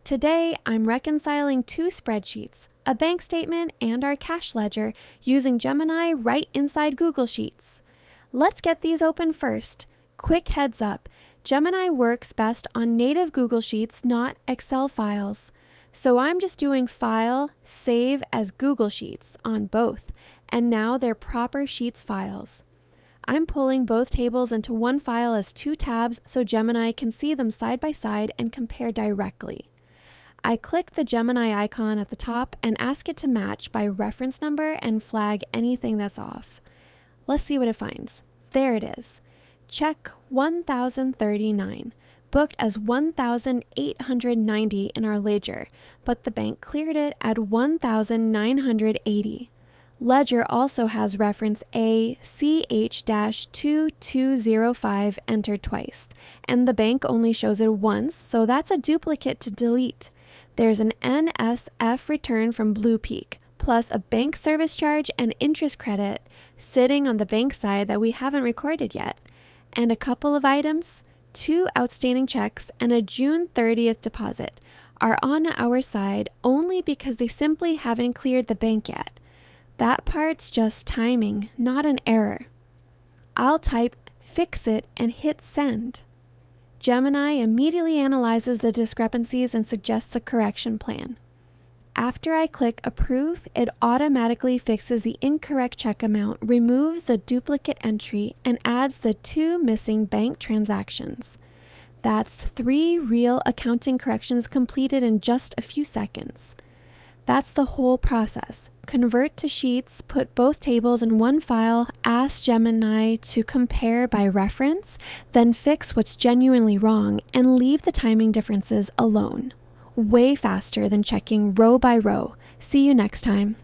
Today, I'm reconciling two spreadsheets, a bank statement and our cash ledger, using Gemini right inside Google Sheets. Let's get these open first. Quick heads up, Gemini works best on native Google Sheets, not Excel files. So I'm just doing File, Save as Google Sheets on both, and now they're proper Sheets files. I'm pulling both tables into one file as two tabs so Gemini can see them side by side and compare directly. I click the Gemini icon at the top and ask it to match by reference number and flag anything that's off. Let's see what it finds. There it is. Check 1039, booked as 1,890 in our ledger, but the bank cleared it at 1,980. Ledger also has reference ACH-2205 entered twice, and the bank only shows it once, so that's a duplicate to delete. There's an NSF return from Blue Peak, plus a bank service charge and interest credit sitting on the bank side that we haven't recorded yet, and a couple of items, 2 outstanding checks and a June 30th deposit, are on our side only because they simply haven't cleared the bank yet. That part's just timing, not an error. I'll type "fix it" and hit send. Gemini immediately analyzes the discrepancies and suggests a correction plan. After I click approve, it automatically fixes the incorrect check amount, removes the duplicate entry, and adds the 2 missing bank transactions. That's 3 real accounting corrections completed in just a few seconds. That's the whole process. Convert to Sheets, put both tables in one file, ask Gemini to compare by reference, then fix what's genuinely wrong, and leave the timing differences alone. Way faster than checking row by row. See you next time.